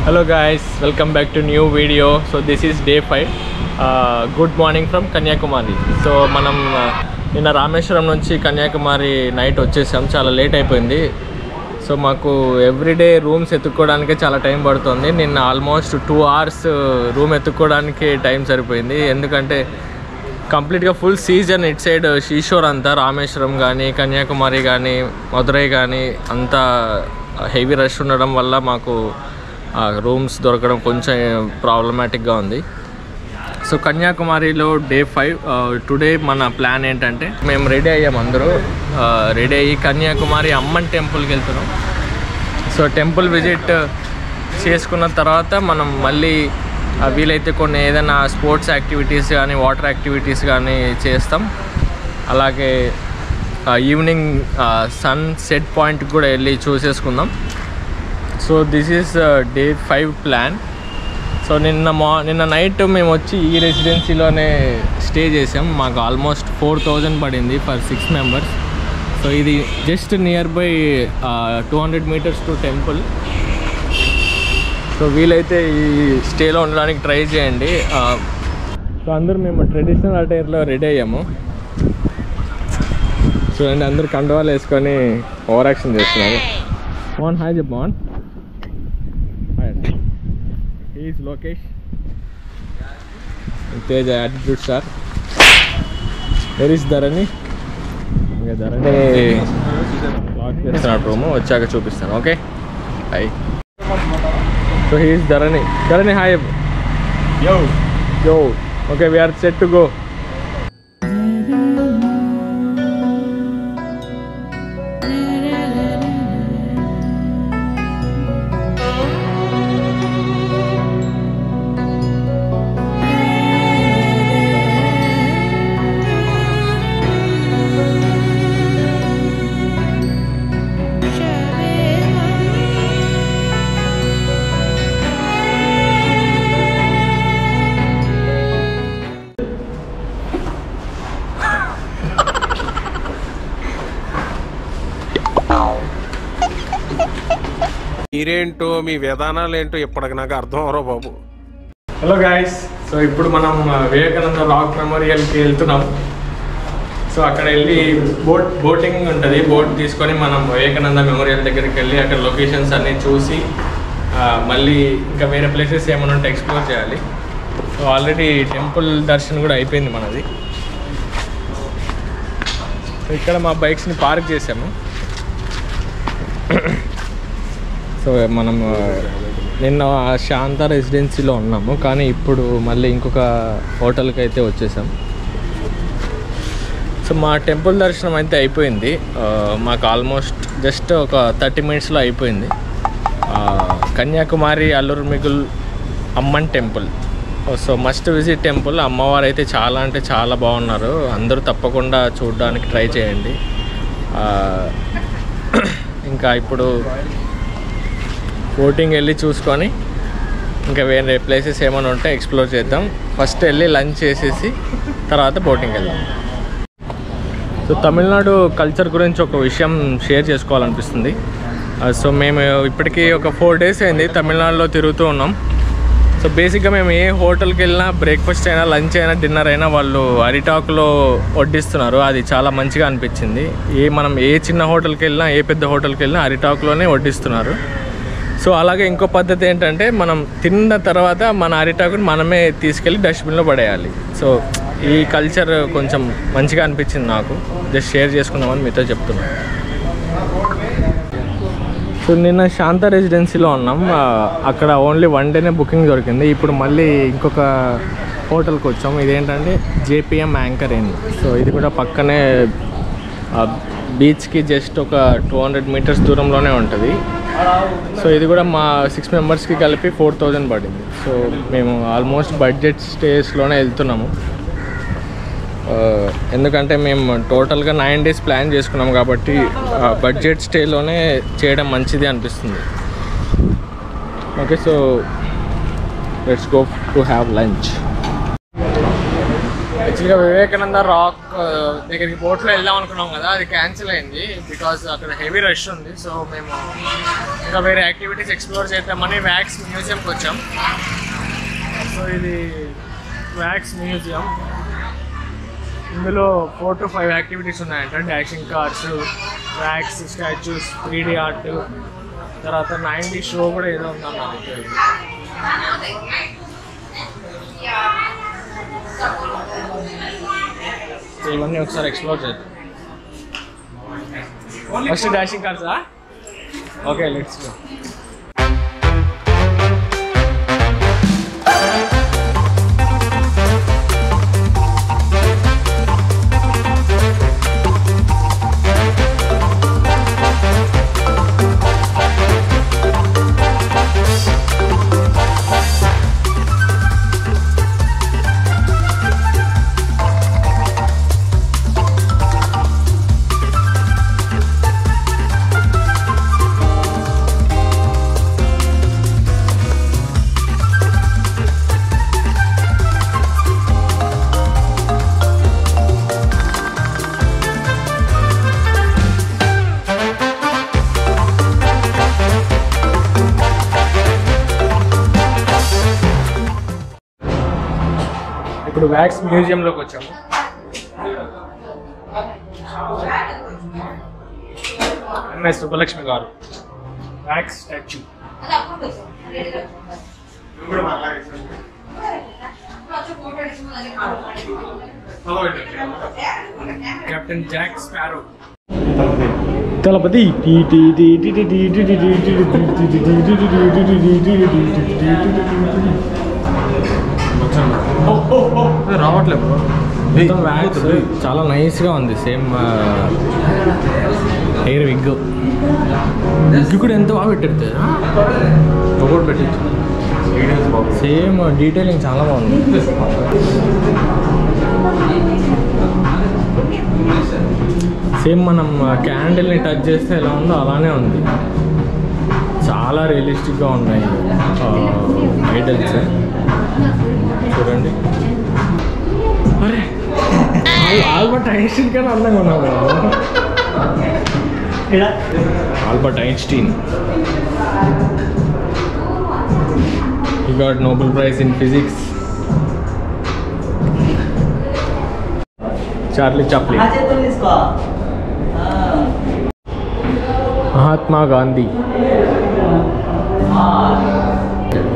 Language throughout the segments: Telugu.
Hello guys, welcome back to new video. So this is day 5. Good morning from Kanyakumari. So మనం నిన్న రామేశ్వరం నుంచి కన్యాకుమారి నైట్ వచ్చేసాం. చాలా లేట్ అయిపోయింది. సో మాకు ఎవ్రీడే రూమ్స్ ఎత్తుక్కోవడానికి చాలా టైం పడుతుంది. నిన్న ఆల్మోస్ట్ 2 hours రూమ్ ఎత్తుక్కోవడానికి టైం సరిపోయింది. ఎందుకంటే కంప్లీట్గా ఫుల్ సీజన్ ఇట్ సైడ్ శ్రీశోర్ అంతా, రామేశ్వరం కానీ కన్యాకుమారి కానీ మదురై కానీ అంతా హెవీ రష్ ఉండడం వల్ల మాకు రూమ్స్ దొరకడం కొంచెం ప్రాబ్లమాటిక్గా ఉంది. సో కన్యాకుమారిలో డే 5 టుడే మన ప్లాన్ ఏంటంటే మేము రెడీ అయ్యాం, అందరూ రెడీ అయ్యి కన్యాకుమారి అమ్మన్ టెంపుల్కి వెళ్తున్నాం. సో టెంపుల్ విజిట్ చేసుకున్న తర్వాత మనం మళ్ళీ వీలైతే కొన్ని ఏదైనా స్పోర్ట్స్ యాక్టివిటీస్ కానీ వాటర్ యాక్టివిటీస్ కానీ చేస్తాం. అలాగే ఈవినింగ్ సన్ సెట్ పాయింట్కి కూడా వెళ్ళి చూసేసుకుందాం. So this is day 5 plan. So నిన్న నైట్ మేము వచ్చి ఈ రెసిడెన్సీలోనే స్టే చేసాం. మాకు ఆల్మోస్ట్ 4000 పడింది ఫర్ 6 members. సో ఇది just near by 200 meters to temple. So వీలైతే ఈ స్టేలో ఉండడానికి ట్రై చేయండి. సో అందరూ మేము ట్రెడిషనల్ అటైర్లో రెడీ అయ్యాము. చూడండి, అందరు కండువాలు వేసుకొని ఓవర్ యాక్షన్ చేస్తున్నారు. మోహన్ హాయ్ చెప్పు. Mohan is Lokesh, Teja attitude star. Where is Dharani? ఇంకా ధరణి లాక్ చేస్తున్నాడు రూము, వచ్చాక చూపిస్తాను. Okay hi. So he is Dharani. Dharani hi. Yo yo. Okay, we are set to go. మీరేంటో మీ విధానాలు ఏంటో ఇప్పటికి నాకు అర్థం అవరో బాబు. హలో గాయస్, సో ఇప్పుడు మనం వివేకానంద రాక్ మెమోరియల్కి వెళ్తున్నాం. సో అక్కడ వెళ్ళి బోటింగ్ ఉంటుంది. బోట్ తీసుకొని మనం వివేకానంద మెమోరియల్ దగ్గరికి వెళ్ళి అక్కడ లొకేషన్స్ అన్నీ చూసి మళ్ళీ ఇంకా వేరే ప్లేసెస్ ఏమైనా ఉంటే ఎక్స్ప్లోర్ చేయాలి. సో ఆల్రెడీ టెంపుల్ దర్శనం కూడా అయిపోయింది మనది. సో ఇక్కడ మా బైక్స్ని పార్క్ చేసాము. సో మనం నిన్న శాంత రెసిడెన్సీలో ఉన్నాము, కానీ ఇప్పుడు మళ్ళీ ఇంకొక హోటల్కి అయితే వచ్చేసాం. సో మా టెంపుల్ దర్శనం అయితే అయిపోయింది. మాకు ఆల్మోస్ట్ జస్ట్ ఒక 30 minutesలో అయిపోయింది. కన్యాకుమారి అల్లూరిమిగుల్ Amman temple. So must visit temple. అమ్మవారు అయితే చాలా అంటే చాలా బాగున్నారు. అందరూ తప్పకుండా చూడడానికి ట్రై చేయండి. ఇంకా ఇప్పుడు బోటింగ్ వెళ్ళి చూసుకొని ఇంకా వేరే ప్లేసెస్ ఏమైనా ఉంటే ఎక్స్ప్లోర్ చేద్దాం. ఫస్ట్ వెళ్ళి లంచ్ చేసేసి తర్వాత బోటింగ్ వెళ్దాం. సో తమిళనాడు కల్చర్ గురించి ఒక విషయం షేర్ చేసుకోవాలనిపిస్తుంది. సో మేము ఇప్పటికీ ఒక 4 days అయింది తమిళనాడులో తిరుగుతూ ఉన్నాం. సో బేసిక్గా మేము ఏ హోటల్కి వెళ్ళినా బ్రేక్ఫాస్ట్ అయినా లంచ్ అయినా డిన్నర్ అయినా వాళ్ళు అరిటాకులో వడ్డిస్తున్నారు. అది చాలా మంచిగా అనిపించింది. మనం ఏ చిన్న హోటల్కి వెళ్ళినా ఏ పెద్ద హోటల్కి వెళ్ళినా అరిటాకులోనే వడ్డిస్తున్నారు. సో అలాగే ఇంకో పద్ధతి ఏంటంటే మనం తిన్న తర్వాత మన అరిటాకుని మనమే తీసుకెళ్ళి డస్ట్బిన్లో పడేయాలి. సో ఈ కల్చర్ కొంచెం మంచిగా అనిపించింది నాకు. జస్ట్ షేర్ చేసుకుందామని మీతో చెప్తున్నాను. సో నిన్న శాంత రెసిడెన్సీలో ఉన్నాం. అక్కడ ఓన్లీ 1 day బుకింగ్ దొరికింది. ఇప్పుడు మళ్ళీ ఇంకొక హోటల్కి వచ్చాము. ఇదేంటంటే JPM యాంకర్ ఇన్. సో ఇది కూడా పక్కనే బీచ్కి జస్ట్ ఒక 200 meters దూరంలోనే ఉంటుంది. సో ఇది కూడా మా 6 membersకి కలిపి 4000 పడింది. సో మేము ఆల్మోస్ట్ బడ్జెట్ స్టేస్లోనే వెళ్తున్నాము. ఎందుకంటే మేము టోటల్గా 9 days ప్లాన్ చేసుకున్నాం కాబట్టి బడ్జెట్ స్టేలోనే చేయడం మంచిది అనిపిస్తుంది. Okay, so let's go to have lunch. యాక్చువల్గా వివేకానంద రాక్ దగ్గరికి బోట్లో వెళ్దాం అనుకున్నాం కదా, అది క్యాన్సిల్ అయింది బికాజ్ అక్కడ హెవీ రష్ ఉంది. సో మేము ఇంకా వేరే యాక్టివిటీస్ ఎక్స్ప్లోర్ చేద్దామని వ్యాక్స్ మ్యూజియంకి వచ్చాం. సో ఇది వ్యాక్స్ మ్యూజియం. ఇందులో 4 to 5 యాక్టివిటీస్ ఉన్నాయంట. Dashing cars, wax statues, 3D art, తర్వాత 90 షో కూడా ఏదో ఉందన్నారు. ఇవన్నీ ఒకసారి ఎక్స్ప్లోర్ చేద్దాం. ఫస్ట్ డాషింగ్ కార్సా? Okay, let's go. ఇప్పుడు వ్యాక్స్ మ్యూజియంలోకి వచ్చాము. MS Subbalakshmi garu wax statue. Captain Jack Sparrow. Thalapathy. రావట్లేదు బ్రో. మొత్తం వ్యాక్స్ చాలా నైస్గా ఉంది. సేమ్ హెయిర్ విగ్ కూడా ఎంత బాగా పెట్టారు. ఒకటి పెట్టించు. సేమ్ డీటెయిలింగ్ చాలా బాగుంది. సేమ్ మనం క్యాండిల్ని టచ్ చేస్తే ఎలా ఉందో అలానే ఉంది. చాలా రియలిస్టిక్గా ఉన్నాయి ఐడల్స్. చూడండి. అరే ఆల్బర్ట్ ఐన్స్టీన్ కన్నా అందంగా ఉన్నావు కదా. Albert Einstein he got Nobel Prize in Physics. Charlie Chaplin. Mahatma Gandhi.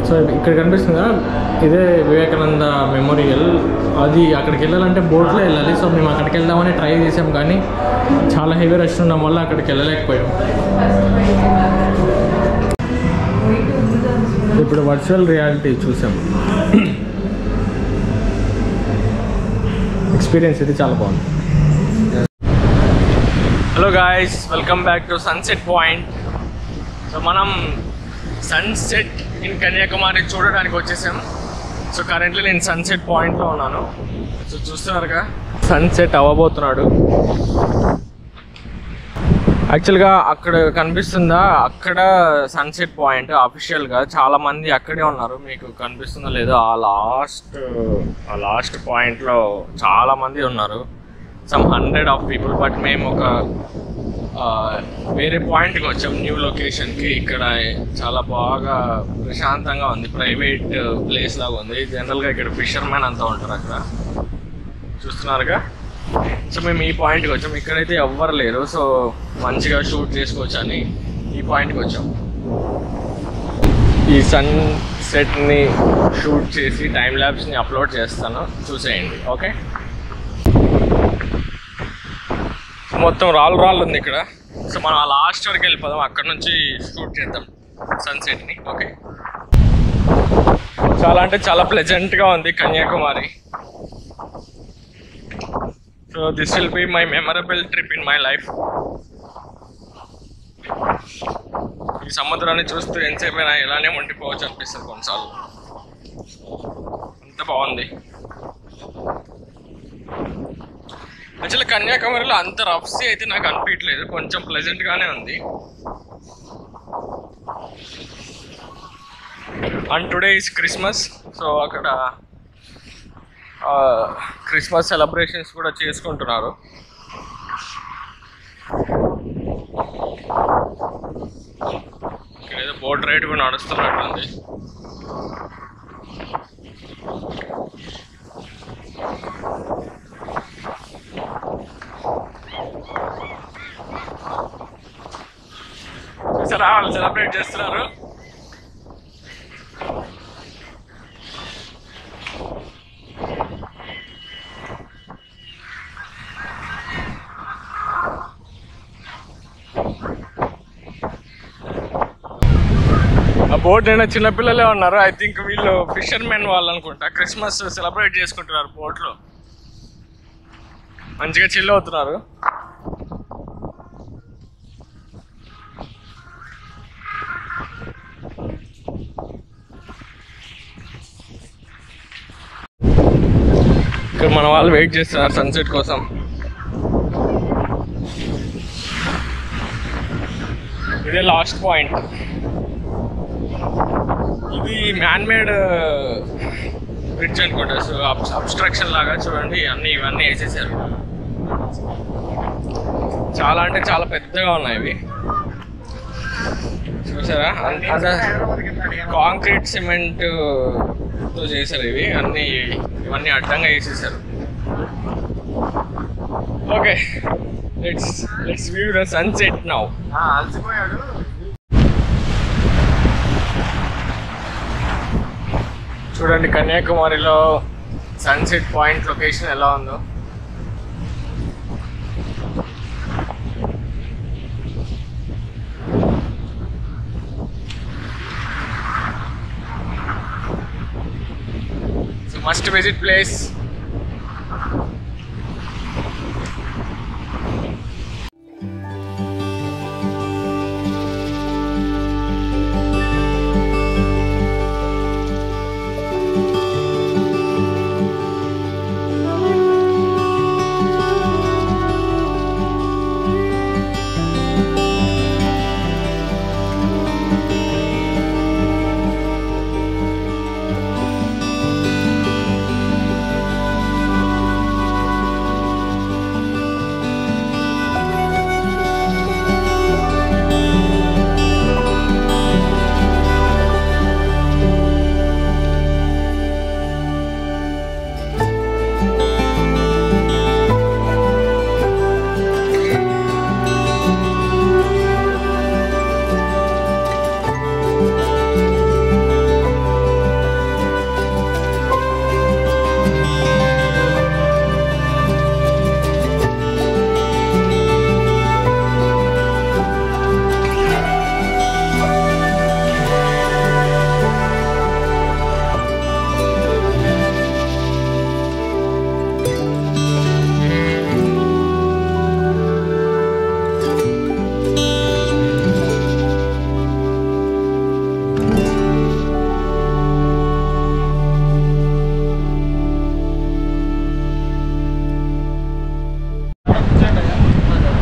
So ఇక్కడ కనిపిస్తుందా, ఇదే వివేకానంద మెమోరియల్. అది అక్కడికి వెళ్ళాలంటే బోట్లో వెళ్ళాలి. సో మేము అక్కడికి వెళ్దామని ట్రై చేసాం, కానీ చాలా హెవీ రష్ ఉండడం వల్ల అక్కడికి వెళ్ళలేకపోయాం. ఇప్పుడు వర్చువల్ రియాలిటీ చూసాం. ఎక్స్పీరియన్స్ ఇది చాలా బాగుంది. Hello guys, welcome back to sunset point. So మనం సన్సెట్ ఇన్ కన్యాకుమారి చూడడానికి వచ్చేసాం. సో కరెంట్లీ నేను సన్సెట్ పాయింట్లో ఉన్నాను. సో చూస్తున్నారుగా, సన్సెట్ అవ్వబోతున్నాడు. యాక్చువల్గా అక్కడ కనిపిస్తుందా, అక్కడ సన్సెట్ పాయింట్ అఫీషియల్గా చాలామంది అక్కడే ఉన్నారు. మీకు కనిపిస్తుందా లేదో, ఆ లాస్ట్ పాయింట్లో చాలామంది ఉన్నారు. Some 100 of people. బట్ మేము ఒక వేరే పాయింట్కి వచ్చాం, న్యూ లొకేషన్కి. ఇక్కడ చాలా బాగా ప్రశాంతంగా ఉంది, ప్రైవేట్ ప్లేస్ లాగా ఉంది. జనరల్గా ఇక్కడ ఫిషర్మెన్ అంతా ఉంటారు అక్కడ, చూస్తున్నారుగా. సో మేము ఈ పాయింట్కి వచ్చాం. ఇక్కడైతే ఎవ్వరు లేరు, సో మంచిగా షూట్ చేసుకోవచ్చు అని ఈ పాయింట్కి వచ్చాం. ఈ సన్సెట్ని షూట్ చేసి టైం ల్యాబ్స్ని అప్లోడ్ చేస్తాను, చూసేయండి. ఓకే, మొత్తం రాళ్ళు ఉంది ఇక్కడ. సో మనం ఆ లాస్ట్ వరకు వెళ్ళిపోదాం, అక్కడ నుంచి షూట్ చేద్దాం సన్సెట్ని. ఓకే, చాలా అంటే చాలా ప్లెజెంట్గా ఉంది Kanyakumari. So this will be my memorable trip in my life. ఈ సముద్రాన్ని చూస్తూ ఎంతసేపైనా ఇలానే ఉండిపోవచ్చు అనిపిస్తుంది కొన్నిసార్లు, అంత బాగుంది. యాక్చువల్లీ కన్యాకుమారిలో అంత రఫ్సీ అయితే నాకు అనిపించలేదు, కొంచెం ప్లెజెంట్గానే ఉంది. And today is Christmas. So అక్కడ క్రిస్మస్ సెలబ్రేషన్స్ కూడా చేసుకుంటున్నారు. ఇక్కడ ఏదో బోట్ రైడ్ కూడా నడుస్తున్నట్టుంది. చూసారా వాళ్ళు సెలబ్రేట్ చేస్తున్నారు. ఆ బోట్ అయినా చిన్నపిల్లలే ఉన్నారు. ఐ థింక్ వీళ్ళు ఫిషర్మెన్ వాళ్ళు అనుకుంటా. క్రిస్మస్ సెలబ్రేట్ చేసుకుంటున్నారు బోట్లో, మంచిగా చిల్ అవుతున్నారు. ఇక్కడ మన వాళ్ళు వెయిట్ చేస్తున్నారు సన్సెట్ కోసం. ఇదే లాస్ట్ పాయింట్. ఇది మ్యాన్ మేడ్ బ్రిడ్జ్ అనుకుంటా. సో అబ్స్ట్రక్షన్ లాగా చూడండి, ఇవన్నీ వేసేసారు. చాలా అంటే చాలా పెద్దగా ఉన్నాయి ఇవి. చూసారా, అంత కాంక్రీట్ సిమెంట్ తో చేశారు ఇవి. ఇవన్నీ అడ్డంగా వేసేసారు. Okay, let's view the sunset now. చూడండి కన్యాకుమారిలో సన్సెట్ పాయింట్ లొకేషన్ ఎలా ఉందో. So must visit place.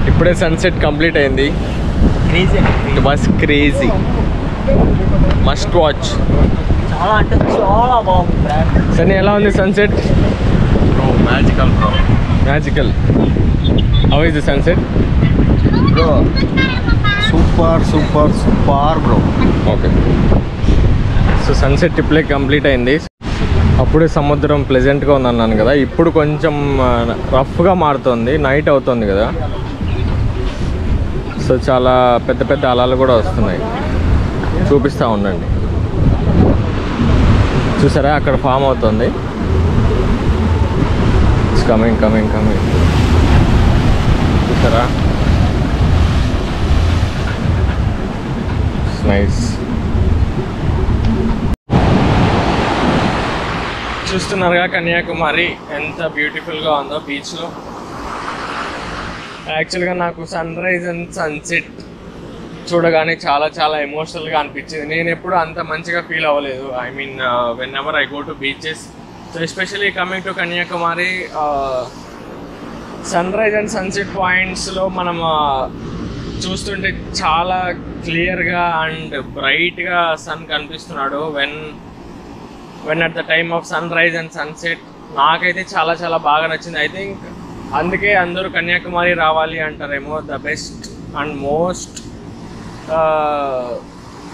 ఇప్పుడే సన్సెట్ కంప్లీట్ అయింది. It was crazy, must watch. చాలా అంటే చాలా బాగుంది. సన్నీ ఎలా ఉంది sunset? Magical bro, magical. How is the sunset bro? Super super super bro. Okay, so sunset ఇప్పుడే కంప్లీట్ అయింది. అప్పుడే సముద్రం ప్లెజెంట్గా ఉంది అన్నాను కదా, ఇప్పుడు కొంచెం రఫ్గా మారుతుంది. నైట్ అవుతుంది కదా, సో చాలా పెద్ద పెద్ద అలలు కూడా వస్తున్నాయి. చూపిస్తూ ఉండండి. చూసారా అక్కడ ఫామ్ అవుతుంది. It's coming coming coming. చూసారా, ఇట్స్ నైస్. చూస్తున్నారుగా కన్యాకుమారి ఎంత బ్యూటిఫుల్గా ఉందో బీచ్లో. యాక్చువల్గా నాకు సన్ రైజ్ అండ్ సన్సెట్ చూడగానే చాలా చాలా ఎమోషనల్గా అనిపించింది. నేను ఎప్పుడు అంత మంచిగా ఫీల్ అవ్వలేదు. I mean whenever I go to beaches, so especially coming to Kanyakumari, sunrise and sunset పాయింట్స్లో మనం చూస్తుంటే చాలా క్లియర్గా అండ్ బ్రైట్గా సన్ కనిపిస్తున్నాడు. When at the time of sunrise and sunset నాకైతే చాలా చాలా బాగా నచ్చింది. ఐ థింక్ అందుకే అందరూ కన్యాకుమారి రావాలి అంటారేమో. The best and most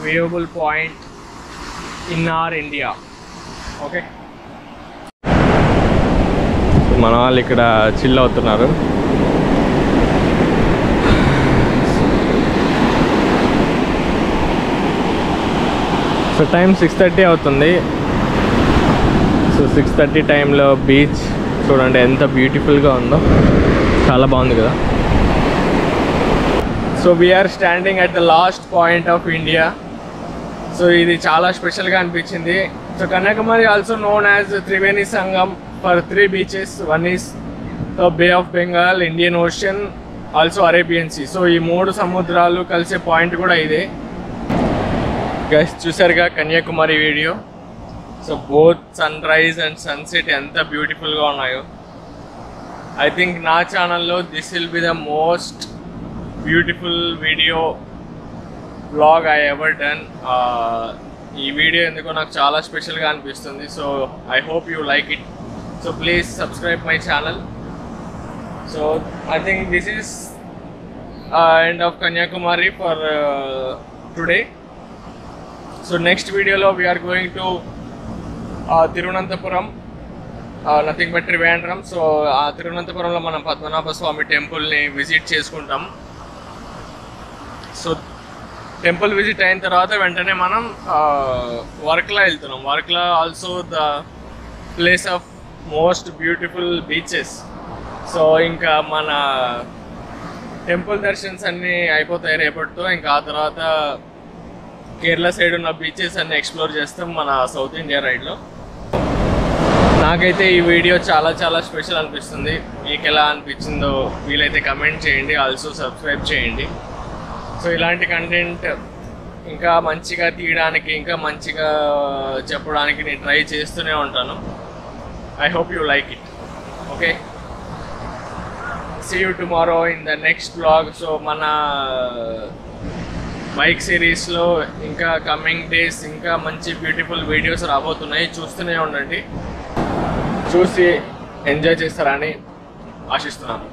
viewable point in our India. Okay, మన వాళ్ళు ఇక్కడ చిల్ అవుతున్నారు. సో టైం 6:30 అవుతుంది. సో 6:30 టైంలో బీచ్ చూడండి ఎంత బ్యూటిఫుల్గా ఉందో, చాలా బాగుంది కదా. So we are standing at the last point of India. So ఇది చాలా స్పెషల్గా అనిపించింది. So Kanyakumari also known as Triveni Sangam for 3 beaches. One is bay of Bengal, Indian ocean, also Arabian sea. So ఈ 3 సముద్రాలు కలిసే పాయింట్ కూడా ఇదే. గైస్ చూసారుగా Kanyakumari video. So both sunrise and sunset ఎంత బ్యూటిఫుల్గా ఉన్నాయో. ఐ థింక్ నా ఛానల్లో this will be the most beautiful video vlog I ever done. ఈ వీడియో ఎందుకో నాకు చాలా స్పెషల్గా అనిపిస్తుంది. So I hope you like it. So please subscribe my channel. So I think this is end of Kanyakumari for today. So next వీడియోలో we are going to Thiruvananthapuram, nothing but Trivandrum. So ఆ తిరువనంతపురంలో మనం పద్మనాభ స్వామి టెంపుల్ని విజిట్ చేసుకుంటాం. సో టెంపుల్ విజిట్ అయిన తర్వాత వెంటనే మనం వర్క్లా వెళ్తున్నాం. Varkala also the place of most beautiful beaches. So ఇంకా మన టెంపుల్ దర్శన్స్ అన్నీ అయిపోతాయి రేపటితో. ఇంకా ఆ తర్వాత కేరళ సైడ్ ఉన్న బీచెస్ అన్ని ఎక్స్ప్లోర్ చేస్తాం మన సౌత్ ఇండియా రైడ్లో. నాకైతే ఈ వీడియో చాలా చాలా స్పెషల్ అనిపిస్తుంది. మీకు ఎలా అనిపించిందో వీలైతే కమెంట్ చేయండి, ఆల్సో సబ్స్క్రైబ్ చేయండి. సో ఇలాంటి కంటెంట్ ఇంకా మంచిగా తీయడానికి, ఇంకా మంచిగా చెప్పడానికి నేను ట్రై చేస్తూనే ఉంటాను. I hope you like it. Okay, see you tomorrow in the next blog. So మన బైక్ సిరీస్లో ఇంకా కమింగ్ డేస్ ఇంకా మంచి బ్యూటిఫుల్ వీడియోస్ రాబోతున్నాయి. చూస్తూనే ఉండండి, చూసి ఎంజాయ్ చేస్తారని ఆశిస్తున్నాను.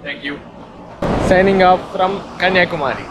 Thank you. Signing off from Kanyakumari.